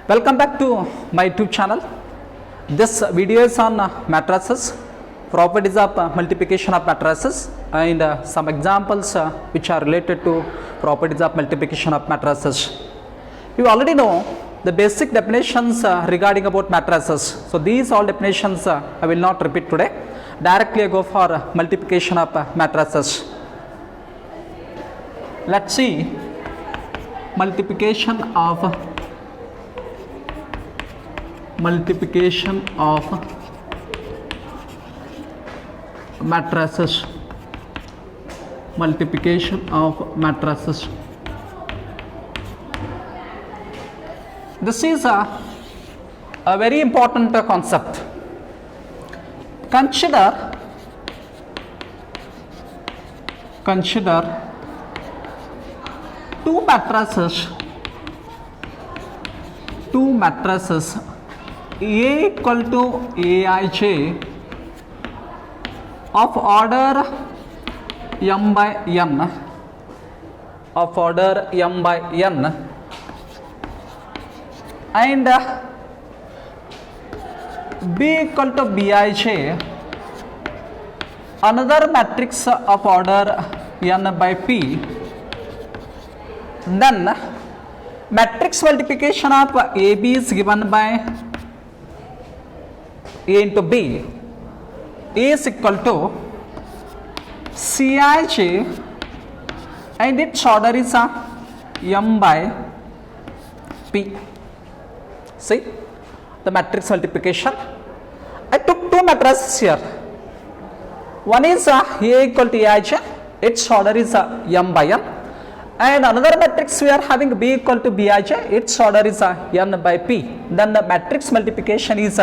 Welcome back to my YouTube channel. This video is on matrices, properties of multiplication of matrices, and some examples which are related to properties of multiplication of matrices. You already know the basic definitions regarding about matrices. So these all definitions I will not repeat today. Directly I go for multiplication of matrices. Let's see multiplication of matrices. Multiplication of matrices. This is a very important concept. Consider two matrices A equal to Aij of order m by n, and B equal to Bij, another matrix of order n by p. Then matrix multiplication of AB is given by A into B is equal to Cij, and its order is m by p. See the matrix multiplication. I took two matrices here. One is A equal to Aij, its order is m by n, and another matrix we are having B equal to Bij, its order is n by p. Then the matrix multiplication is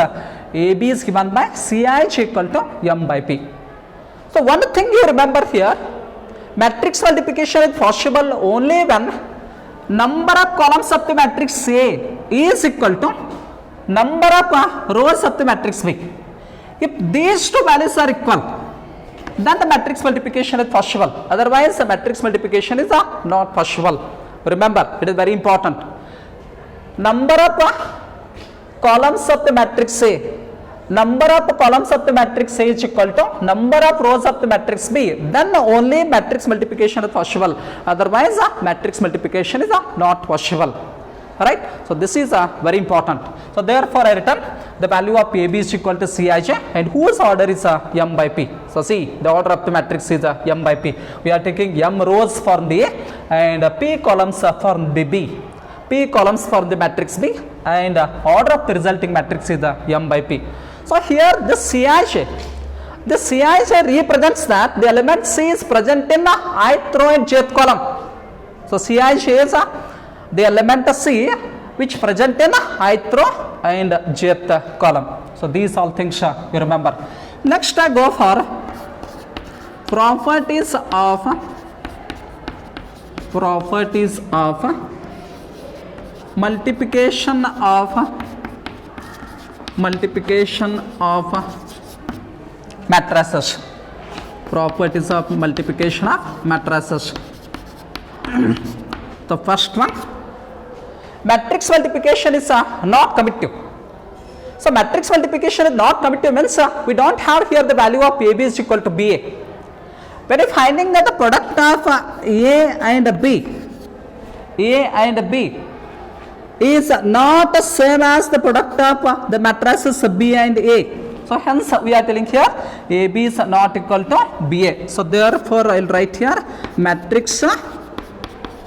AB is given by Cij equal to m by p. So one thing you remember here, matrix multiplication is possible only when number of columns of the matrix A is equal to number of rows of the matrix B. If these two values are equal, then the matrix multiplication is possible. Otherwise, the matrix multiplication is not possible. Remember, it is very important. Number of columns of the matrix A, number of columns of the matrix A is equal to number of rows of the matrix B. Then only matrix multiplication is possible. Otherwise, matrix multiplication is not possible. Right? So this is very important. So therefore, I written the value of AB is equal to Cij, and whose order is m by p. So see, the order of the matrix is m by p. We are taking m rows for the A and p columns for the B. P columns for the matrix B, and order of the resulting matrix is m by p. So here the Cij represents that the element C is present in ith row and jth column. So Cij is the element C which present in ith row and jth column. So these all things you remember. Next I go for properties of multiplication of matrices. Properties of multiplication of matrices. The first one, matrix multiplication is not commutative. So matrix multiplication is not commutative means we don't have here the value of AB is equal to BA. When you finding that the product of A and B is not the same as the product of the matrices B and A. So hence we are telling here AB is not equal to BA. So therefore I will write here matrix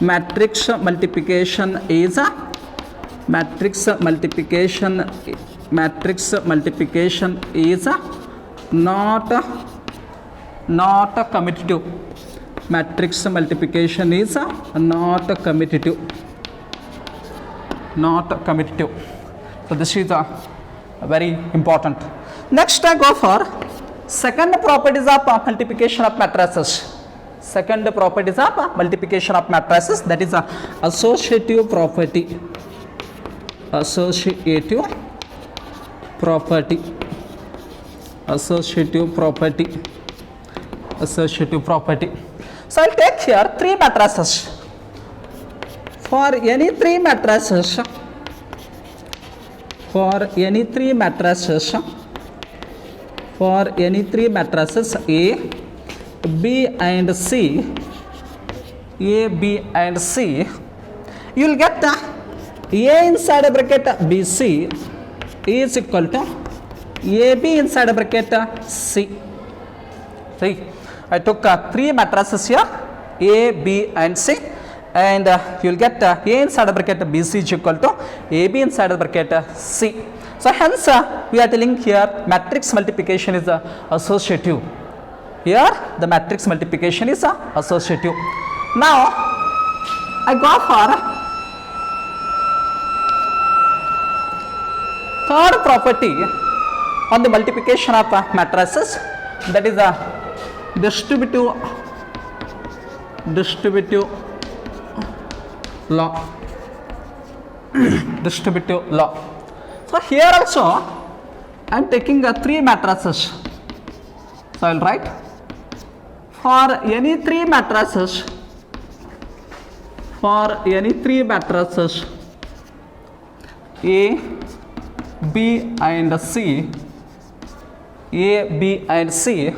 multiplication is not commutative. Matrix multiplication is not commutative. So this is very important. Next I go for second properties of multiplication of matrices. Second properties of multiplication of matrices, that is associative property. Associative property. So I'll take here three matrices. For any three matrices, for any three matrices A, B and C, A, B and C, you will get A inside a bracket BC is equal to AB inside a bracket C. See, I took three matrices here, A, B and C, and you will get A inside a bracket BC is equal to AB inside a bracket C. So hence we are telling here matrix multiplication is associative. Here the matrix multiplication is associative. Now I go for third property on the multiplication of matrices, that is a distributive law. Distributive law. So here also I am taking three matrices. So I will write for any three matrices A, B and C, A, B and C,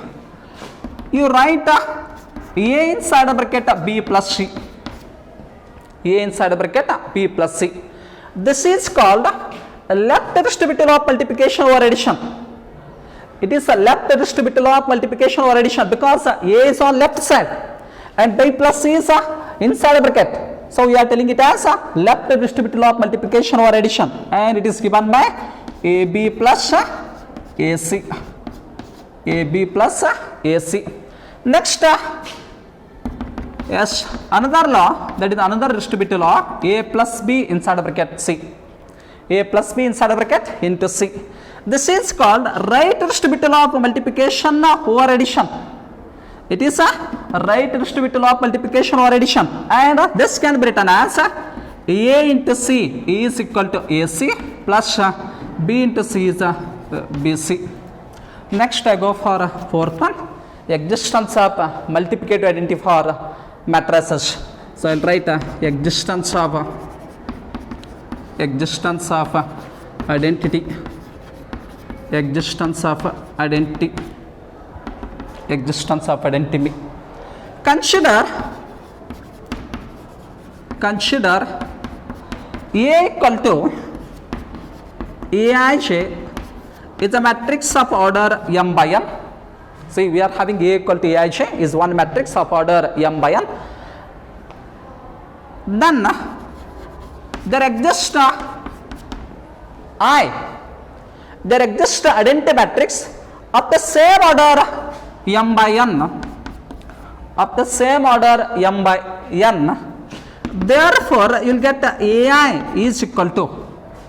you write A inside a bracket B plus C, A inside a bracket B plus C. This is called left distributive law of multiplication over addition. It is a left distributive law of multiplication over addition because A is on left side and B plus C is inside a bracket. So we are telling it as a left distributive law of multiplication over addition, and it is given by AB plus AC. AB plus AC. Next, yes, another law, that is another distributive law, A plus B inside a bracket C. A plus B inside a bracket into C. This is called right distributive law of multiplication over addition. It is a right distributive law of multiplication over addition, and this can be written as A into C is equal to AC plus B into C is BC. Next I go for fourth one, existence of multiplicative identity for matrices. So I will write existence of identity. Existence of identity. Consider A equal to Aij is a matrix of order m by n. See, we are having A equal to Aij is one matrix of order m by n. Then there exists identity matrix of the same order m by n, therefore you will get AI is equal to,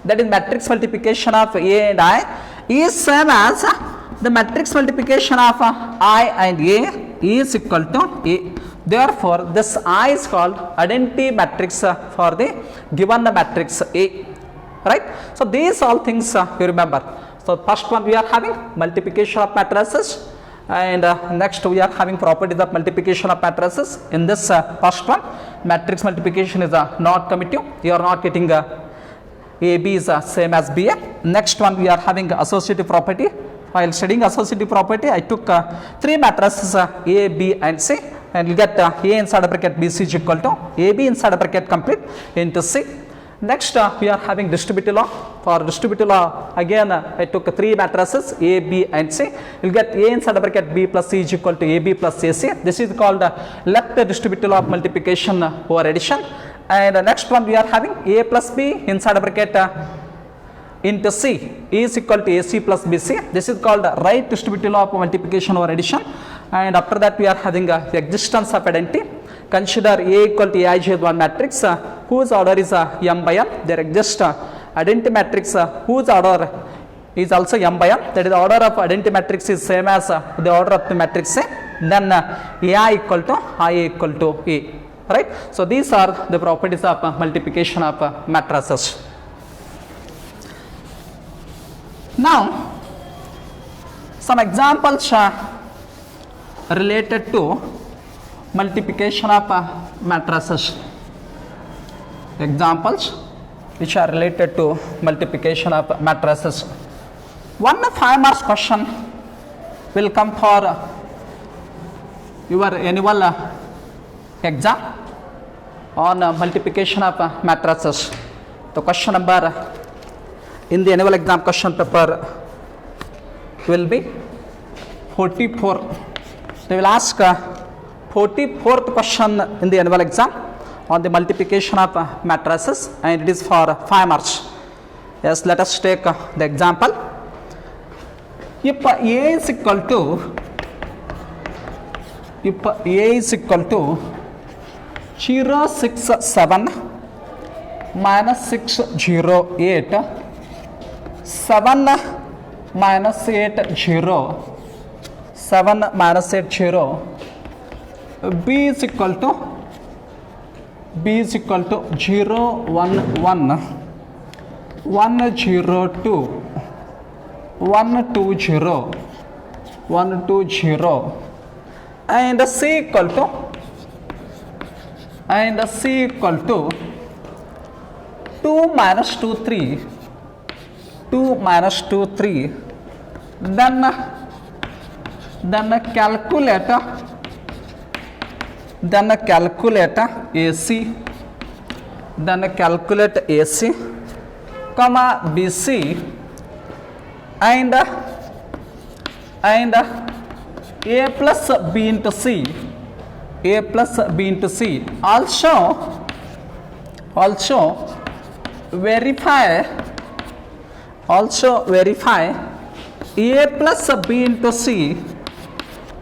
that is matrix multiplication of A and I is same as the matrix multiplication of I and A is equal to A. Therefore this I is called identity matrix for the given matrix A, right? So these all things you remember. So first one we are having multiplication of matrices, and next we are having properties of multiplication of matrices. In this first one, matrix multiplication is not commutative. You are not getting AB is same as BA. Next one we are having associative property. While studying associative property, I took three matrices A, B and C, and you get A inside a bracket BC is equal to AB inside a bracket complete into C. Next we are having distributive law. For distributive law, again I took three matrices A, B and C. You will get A inside a bracket B plus C is equal to AB plus AC. This is called left distributive law of multiplication over addition. And next one we are having A plus B inside a bracket into C is equal to AC plus BC. This is called right distributive law of multiplication over addition. And after that we are having the existence of identity. Consider A equal to Aij is one matrix whose order is m by n. There exists identity matrix whose order is also m by n. That is, the order of identity matrix is same as the order of the matrix A. Then AI equal to IA equal to A. Right? So these are the properties of multiplication of matrices. Now some examples related to multiplication of matrices. Examples which are related to multiplication of matrices. One 5 marks question will come for your annual exam on multiplication of matrices. The question number in the annual exam question paper will be 44. They will ask 44th question in the annual exam on the multiplication of matrices, and it is for 5 marks. Yes, let us take the example. If A is equal to 067 minus 608, 7 minus 80, 7 minus 80, B is equal to 011, 102, 120, and C equal to 2 minus 2 3, 2 minus 2 3. Then calculate AC, then calculate AC, comma BC, and A plus B into C, A plus B into C. Also verify A plus B into C,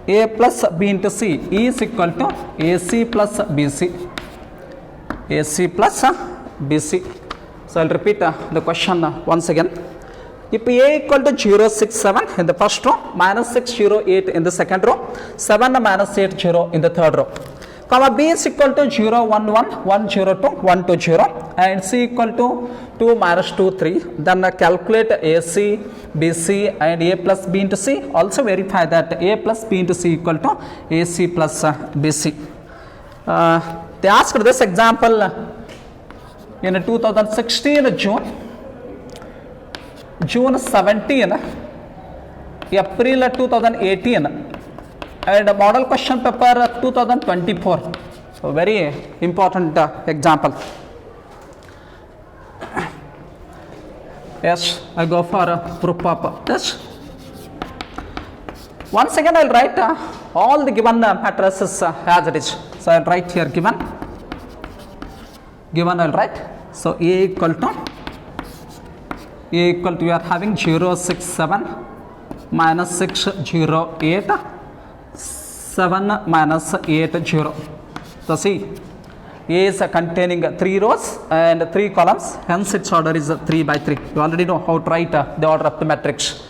A plus B into C is equal to AC plus BC, AC plus BC. So I'll repeat the question once again. If A equal to 067 in the first row, minus 608 in the second row, 7 minus 80 in the third row, comma B is equal to 011, 102, 120, and C equal to 2 minus 2 3, then calculate AC, BC, and A plus B into C. Also verify that A plus B into C equal to AC plus BC. They asked this example in 2016 June 17, April 2018, and model question paper 2024. So very important example. Yes, I go for proof of this. Once again I'll write all the given matrices as it is. So I'll write here given I'll write. So A equal to we are having 067 minus 608, 7 minus 80. So see, A is containing 3 rows and 3 columns, hence its order is 3 by 3. You already know how to write the order of the matrix.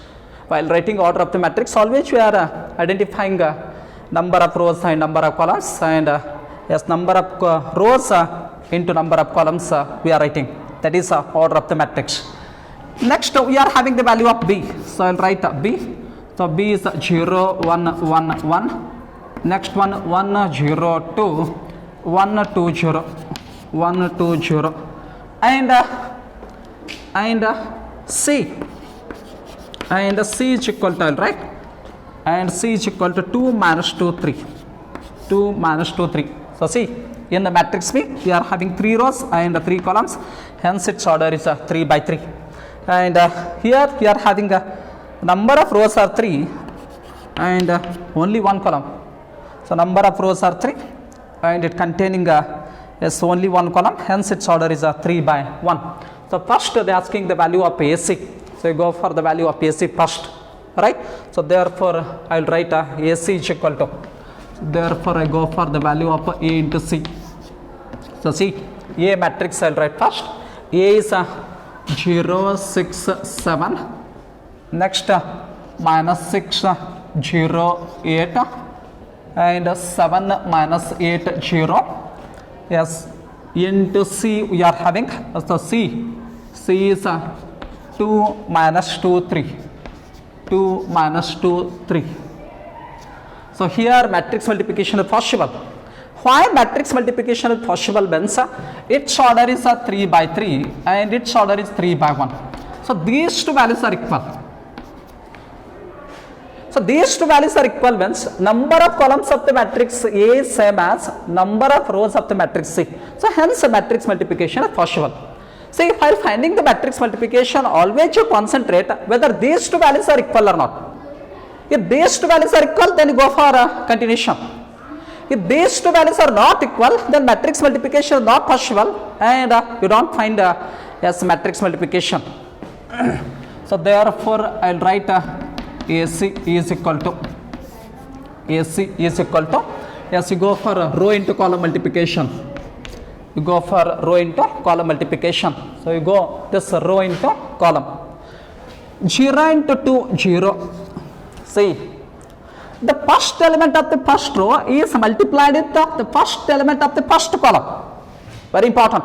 While writing order of the matrix, always we are identifying number of rows and number of columns, and yes, number of rows into number of columns we are writing. That is order of the matrix. Next we are having the value of B. So I'll write B. So B is 0 1 1 1. Next one 1 0 2, 1 2 0, 1 2 0, and C is equal to, right, and C is equal to 2 minus 2 3, 2 minus 2 3. So see, in the matrix B we are having 3 rows and 3 columns, hence its order is 3 by 3. And here we are having a number of rows are 3 and only 1 column. So number of rows are 3 and it containing is only 1 column, hence its order is 3 by 1. So first they are asking the value of AC. So you go for the value of AC first, right? So therefore I will write AC is equal to, therefore I go for the value of A into C. So see, A matrix I will write first. A is 067, next minus 608, and 7 minus 80. Yes, into C we are having, so C is 2 minus 2 3, 2 minus 2 3. So here matrix multiplication is possible. Why matrix multiplication is possible means its order is 3 by 3 and its order is 3 by 1. So these two values are equal. So these two values are equal means number of columns of the matrix A is same as number of rows of the matrix C. So hence matrix multiplication is possible. See, while finding the matrix multiplication, always you concentrate whether these two values are equal or not. If these two values are equal, then you go for continuation. If these two values are not equal, then matrix multiplication is not possible and you don't find as matrix multiplication. So therefore, I will write AC is equal to yes, you go for row into column multiplication. You go for row into column multiplication. So you go this row into column. 0 into 2, 0. See, the first element of the first row is multiplied with the first element of the first column. Very important.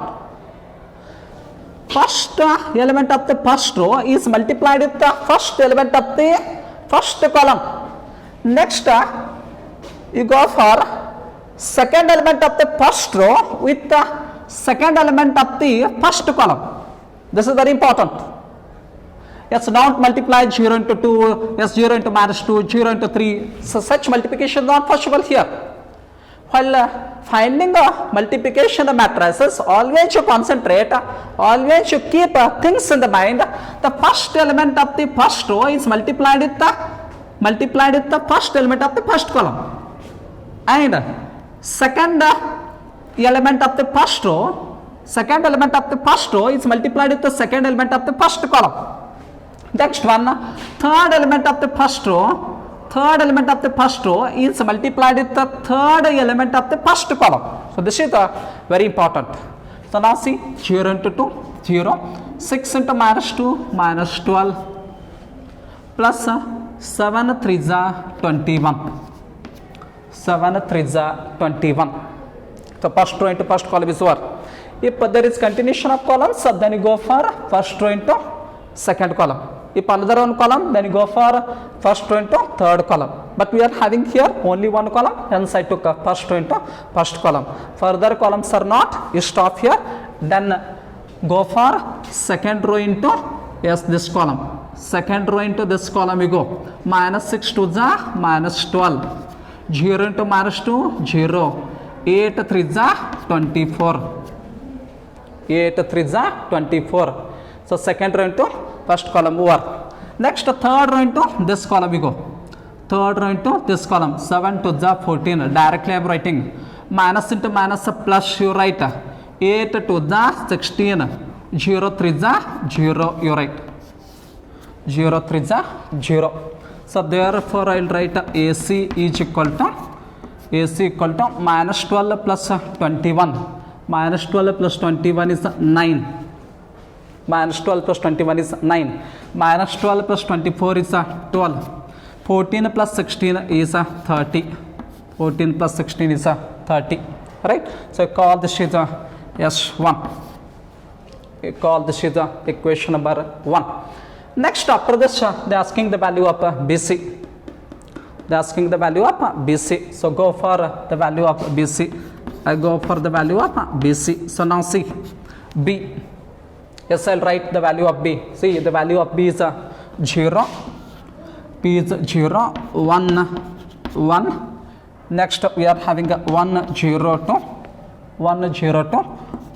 First element of the first row is multiplied with the first element of the first column. Next, you go for second element of the first row with the second element of the first column. This is very important. Yes, not multiply 0 into 2, yes, 0 into minus 2, 0 into 3. So such multiplication is not possible here. While finding multiplication of matrices, always you concentrate, always you keep things in the mind. The first element of the first row is multiplied with the first element of the first column, and second element of the first row is multiplied with the second element of the first column. Next one, third element of the first row is multiplied with the third element of the first column. So this is very important. So now see, 0 into 2, 0, 6 into minus 2, minus 12, plus 7 3s are 21. 7 3s are 21. So first row into first column is over. If there is continuation of columns, then you go for first row into second column. If another one column, then you go for first row into third column. But we are having here only one column, hence I took first row into first column. Further columns are not, you stop here, then go for second row into this column. Second row into this column you go. Minus 6 to the minus 12. 0 into minus 2, 0. 8 3s are 24. 8 3s are 24. So second row into first column over. Next, third row into this column we go. Third row into this column. 7 to the 14. Directly I am writing. Minus into minus plus you write. 8 to the 16. 0 3 the 0 you write. 0 3 the 0. So therefore I will write AC is equal to minus 12 plus 21. Minus 12 plus 21 is 9. Minus 12 plus 21 is 9. Minus 12 plus 24 is 12. 14 plus 16 is 30. 14 plus 16 is 30. Right? So call this is S1. You call this is equation number 1. Next, after this, they are asking the value of BC. They are asking the value of BC. So go for the value of BC. I go for the value of BC. So now see B. Yes, I'll write the value of B. See, the value of B is 0. B is 0, 1, 1. Next, we are having 1, 0, 2, 1, 0, 2,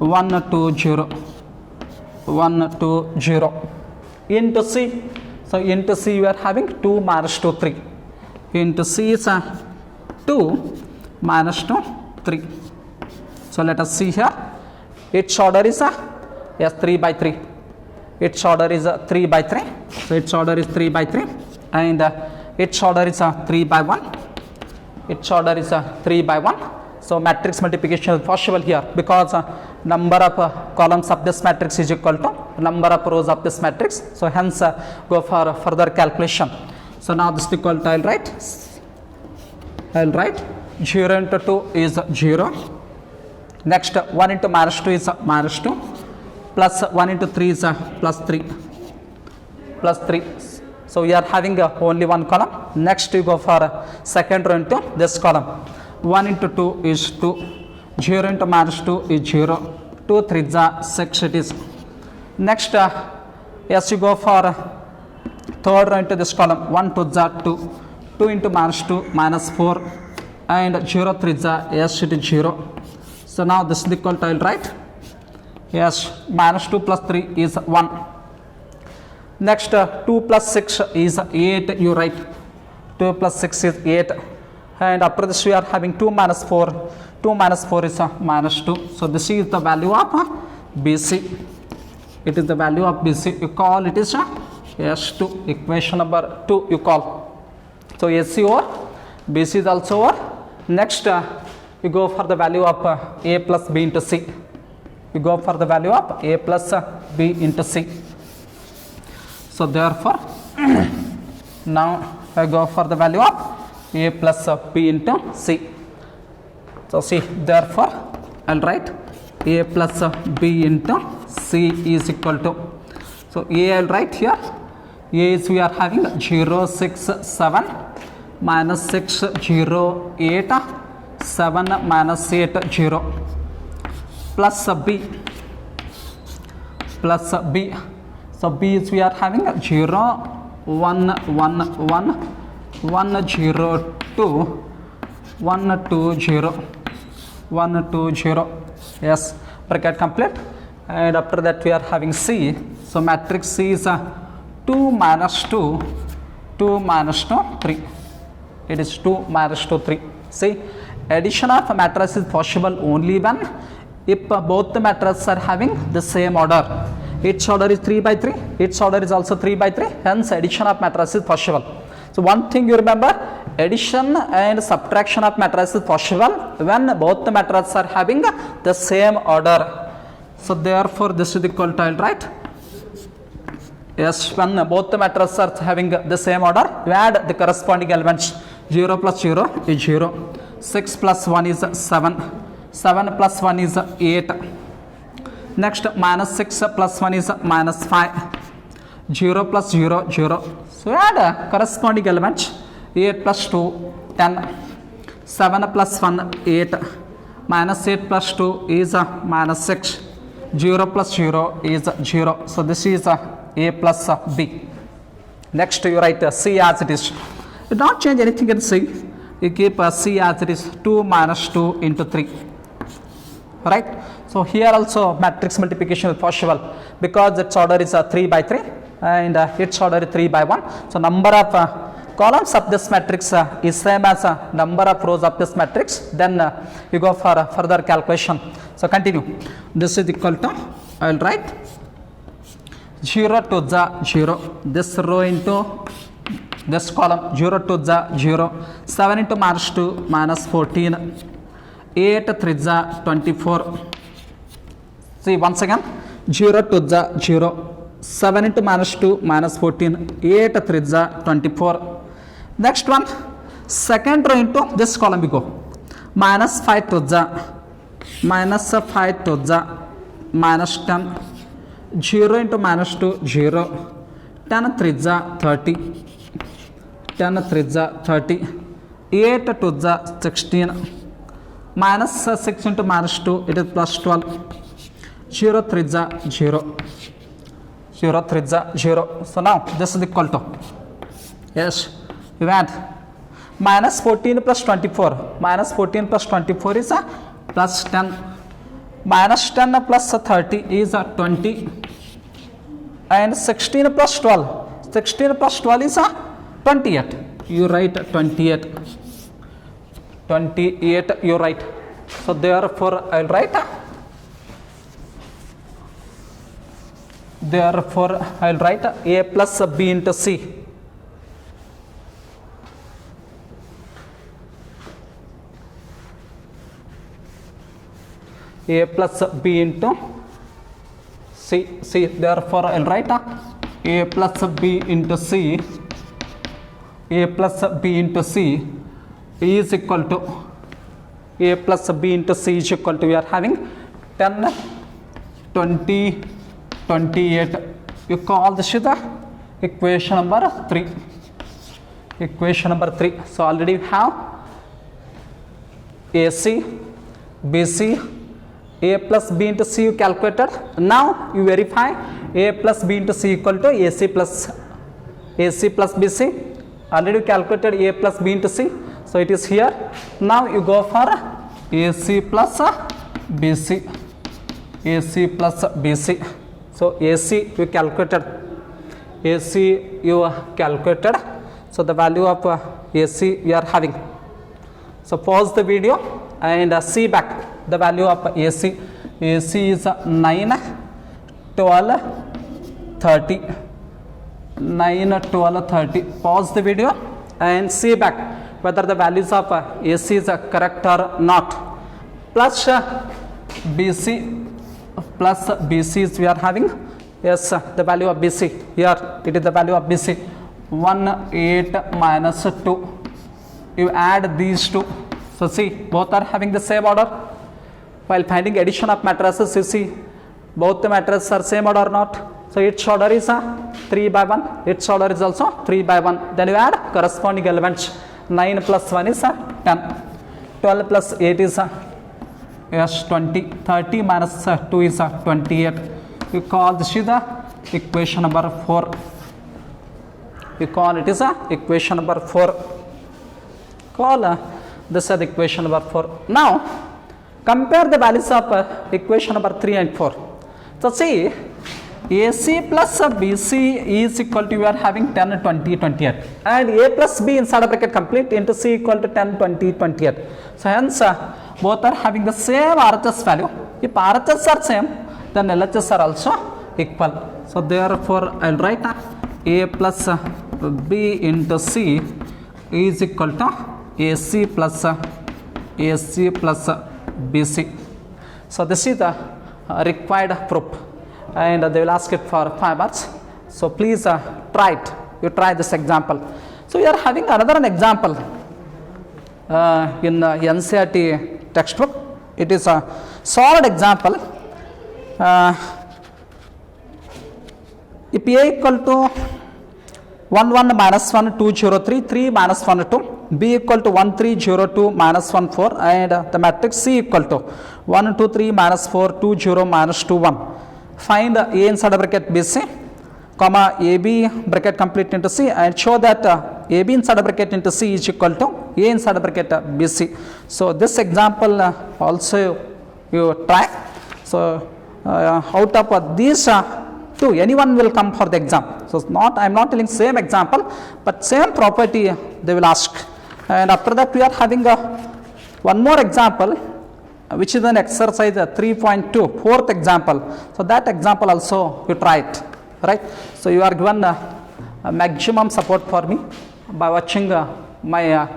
1, 2, 0, 1, 2, 0. Into C. So, into C, we are having 2 minus 2, 3. Into C is 2 minus 2, 3. So, let us see here. Its order is 3 by 3. Its order is 3 by 3. So, its order is 3 by 3. And its order is 3 by 1. Its order is 3 by 1. So, matrix multiplication is possible here because number of columns of this matrix is equal to number of rows of this matrix. So, hence go for further calculation. So, now this is equal to I will write 0 into 2 is 0. Next, 1 into minus 2 is minus 2. Plus 1 into 3 is plus 3. Plus 3. So, we are having only one column. Next, you go for second row into this column. 1 into 2 is 2. 0 into minus 2 is 0. 2 3 6 it is. Next, yes, you go for third row into this column. 1 2 2. 2 into minus 2 minus 4. And 0 3 yes, it is 0. So now this is equal to, I'll write. Yes, minus 2 plus 3 is 1. Next, 2 plus 6 is 8, you write. 2 plus 6 is 8. And after this, we are having 2 minus 4. 2 minus 4 is minus 2. So this is the value of BC. It is the value of BC. You call it is S2. Equation number 2 you call. So AC over BC is also over. Next, you go for the value of A plus B into C. You go for the value of A plus B into C. So therefore, now I go for the value of A plus B into C. So see, therefore, I'll write A plus B into C is equal to. So A I'll write here. A is we are having 0 6 7 minus 6 0 8 7 minus 8 0 plus B. So B is we are having 0 1 1 1 1 0 2 1 2 0 1 2 0. Yes, bracket complete. And after that we are having C. So matrix C is 2 minus 2 2 minus 2 3. It is 2 minus 2 3. See, addition of matrices is possible only when if both the matrices are having the same order. Its order is 3 by 3, its order is also 3 by 3, hence addition of matrices is possible. So one thing you remember, addition and subtraction of matrices is possible when both the matrices are having the same order. So therefore this is equal to, I'll write. Yes, when both the matrices are having the same order, you add the corresponding elements. 0 plus 0 is 0. 6 plus 1 is 7. 7 plus 1 is 8. Next, minus 6 plus 1 is minus 5. 0 plus 0, 0. So add corresponding elements. 8 plus 2, 10. 7 plus 1, 8. Minus 8 plus 2 is minus 6. 0 plus 0 is 0. So this is A plus B. Next, you write C as it is. You don't change anything in C. You keep C as it is, 2 minus 2 into 3. Right? So here also matrix multiplication is possible because its order is 3 by 3 and its order is 3 by 1. So number of columns of this matrix is same as number of rows of this matrix. Then you go for further calculation. So continue. This is equal to, I will write 0 to the 0. This row into this column, 0 to the 0. 7 into minus 2 minus 14. 8 3 the 24. See once again, 0 to the 0. 7 into minus 2 minus 14. 8 3 the 24. Next one, second row into this column we go. Minus 5 to the minus 5 to the minus 10. 0 into minus 2 0. 10 3 the 30. 10 3 the 30. 8 to the 16. Minus 6 into minus 2, it is plus 12. 0 3 the 0. 0 3 the 0. So now this is equal to, yes, you add minus 14 plus 24. Minus 14 plus 24 is plus 10. Minus 10 plus 30 is 20. And 16 plus 12. 16 plus 12 is 28. You write 28. 28 you write. So therefore I will write. Therefore I will write A plus B into C. A plus B into C. C. Therefore I will write A plus B into C. A plus B into C is equal to, A plus B into C is equal to, we are having 10, 20, 28. You call this is the equation number 3. Equation number 3. So already we have AC, BC, A plus B into C you calculated. Now you verify A plus B into C equal to AC plus BC. Already you calculated A plus B into C. So it is here. Now you go for AC plus BC. AC plus BC. So AC you calculated. AC you calculated. So the value of AC we are having. So pause the video and see back the value of AC. AC is 9, 12, 30. 9, 12, 30. Pause the video and see back whether the values of AC is correct or not. Plus BC, plus BC is we are having. Yes, the value of BC. Here it is the value of BC. 1, 8 minus 2. You add these two. So see, both are having the same order. While finding addition of matrices, you see both the matrices are same order or not. So its order is 3 by 1. Its order is also 3 by 1. Then you add corresponding elements. 9 plus 1 is 10. 12 plus 8 is yes, 20. 30 minus 2 is 28. You call this is the equation number 4. You call it is equation number 4. Call this is the equation number 4. Now compare the values of equation number 3 and 4. So see, AC plus BC is equal to, we are having 10, 20, 28, and A plus B inside a bracket complete into C equal to 10, 20, 28. So hence both are having the same RHS value. If RHS are same, then LHS are also equal. So therefore I will write A plus B into C is equal to AC plus BC. So this is the required proof, and they will ask it for 5 marks. So please try it. You try this example. So we are having another example in NCERT textbook. It is a solid example. If A equal to 1 1 minus 1 2 0 3 3 minus 1 2, B equal to 1 3 0 2 minus 1 4, and the matrix C equal to 1 2 3 minus 4 2 0 minus 2 1. Find A inside a bracket BC, comma AB bracket complete into C, and show that AB inside a bracket into C is equal to A inside a bracket BC. So this example also you try. So out of these two, anyone will come for the exam. So I am not telling same example, but same property they will ask. And after that we are having one more example, which is an exercise 3.2, fourth example. So that example also you try it, right? So you are given maximum support for me by watching my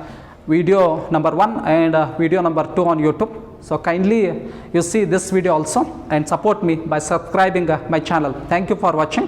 video number 1 and video number 2 on YouTube. So kindly you see this video also and support me by subscribing my channel. Thank you for watching.